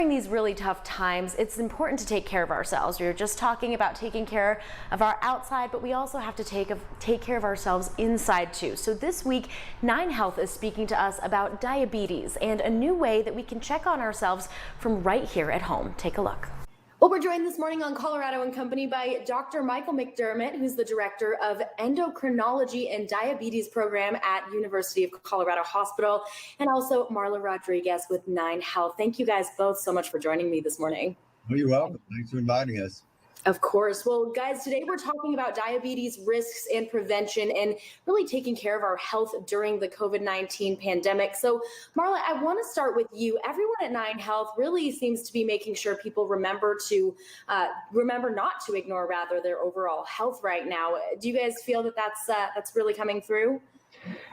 During these really tough times, it's important to take care of ourselves. We were just talking about taking care of our outside, but we also have to take care of ourselves inside too. So this week, 9Health is speaking to us about diabetes and a new way that we can check on ourselves from right here at home. Take a look. Well, we're joined this morning on Colorado and Company by Dr. Michael McDermott, who's the director of endocrinology and diabetes program at University of Colorado Hospital, and also Marla Rodriguez with 9Health. Thank you guys both so much for joining me this morning. Well, you're welcome. Thanks for inviting us. Of course. Well, guys, today we're talking about diabetes risks and prevention and really taking care of our health during the COVID-19 pandemic. So, Marla, I want to start with you. Everyone at 9Health really seems to be making sure people remember not to ignore their overall health right now. Do you guys feel that that's really coming through?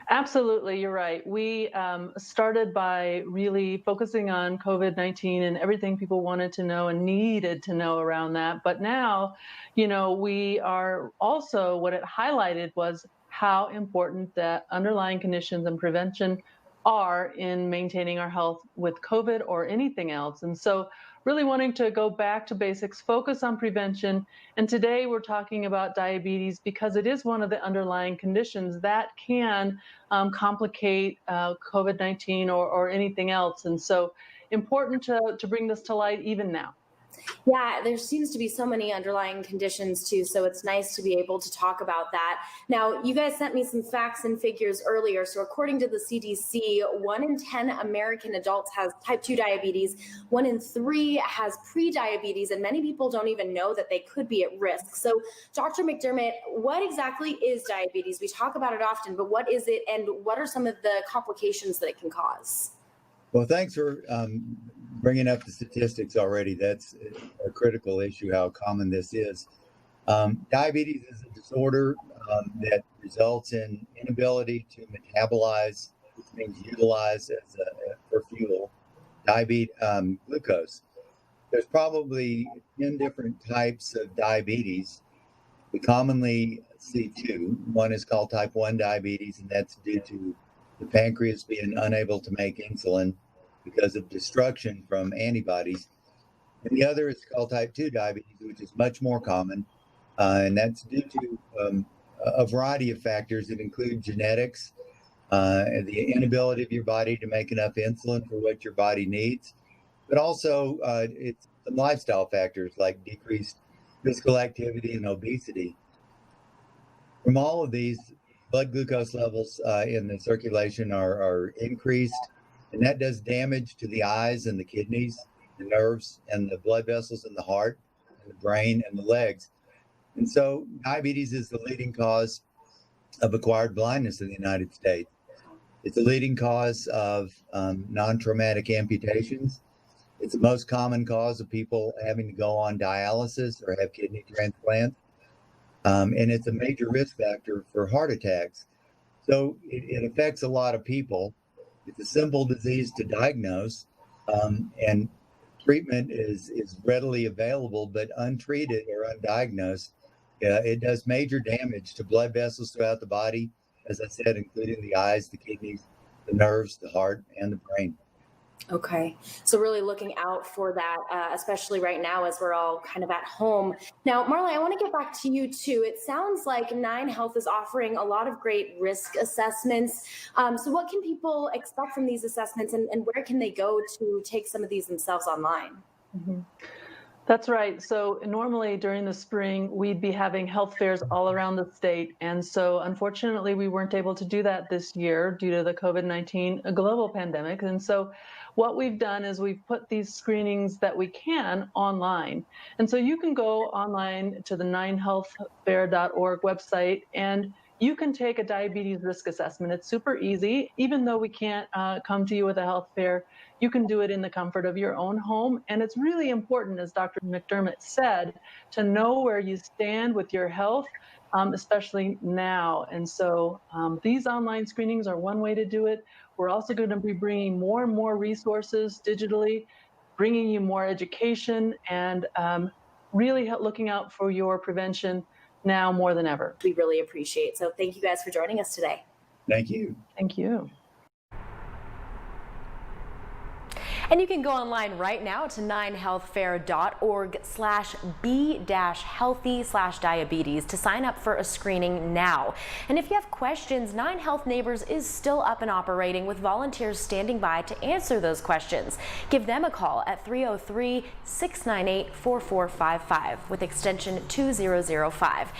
Absolutely, you're right. We started by really focusing on COVID-19 and everything people wanted to know and needed to know around that. But now, we are also, what it highlighted was how important the underlying conditions and prevention are in maintaining our health with COVID or anything else. And so really wanting to go back to basics, focus on prevention. And today we're talking about diabetes because it is one of the underlying conditions that can complicate COVID-19 or anything else. And so important to bring this to light even now. Yeah, there seems to be so many underlying conditions too, so it's nice to be able to talk about that. Now, you guys sent me some facts and figures earlier. So according to the CDC, 1 in 10 American adults has type 2 diabetes, 1 in 3 has pre-diabetes, and many people don't even know that they could be at risk. So Dr. McDermott, what exactly is diabetes? We talk about it often, but what is it and what are some of the complications that it can cause? Well, thanks for bringing up the statistics already. That's a critical issue, how common this is. Diabetes is a disorder that results in inability to metabolize, which means utilize for fuel, glucose. There's probably 10 different types of diabetes. We commonly see two. One is called type 1 diabetes, and that's due to the pancreas being unable to make insulin because of destruction from antibodies. And the other is called type 2 diabetes, which is much more common. And that's due to a variety of factors that include genetics, and the inability of your body to make enough insulin for what your body needs. But also it's some lifestyle factors like decreased physical activity and obesity. From all of these, blood glucose levels in the circulation are increased, and that does damage to the eyes and the kidneys, the nerves, and the blood vessels in the heart, and the brain, and the legs. And so diabetes is the leading cause of acquired blindness in the United States. It's the leading cause of non-traumatic amputations. It's the most common cause of people having to go on dialysis or have kidney transplants. And it's a major risk factor for heart attacks. So it affects a lot of people. It's a simple disease to diagnose, and treatment is readily available, but untreated or undiagnosed, it does major damage to blood vessels throughout the body, as I said, including the eyes, the kidneys, the nerves, the heart, and the brain. Okay. So really looking out for that, especially right now as we're all kind of at home. Now, Marla, I want to get back to you too. It sounds like 9Health is offering a lot of great risk assessments. So what can people expect from these assessments and where can they go to take some of these themselves online? Mm-hmm. That's right. So normally during the spring, we'd be having health fairs all around the state. And so unfortunately, we weren't able to do that this year due to the COVID-19 global pandemic. And so what we've done is we've put these screenings that we can online. And so you can go online to the 9healthfair.org website and you can take a diabetes risk assessment. It's super easy. Even though we can't come to you with a health fair, you can do it in the comfort of your own home. And it's really important, as Dr. McDermott said, to know where you stand with your health, especially now. And so these online screenings are one way to do it. We're also going to be bringing more and more resources digitally, bringing you more education, and really looking out for your prevention now more than ever. We really appreciate it. So thank you guys for joining us today. Thank you. Thank you. And you can go online right now to 9healthfair.org/b-healthy/diabetes to sign up for a screening now. And if you have questions, 9Health Neighbors is still up and operating with volunteers standing by to answer those questions. Give them a call at 303-698-4455 with extension 2005.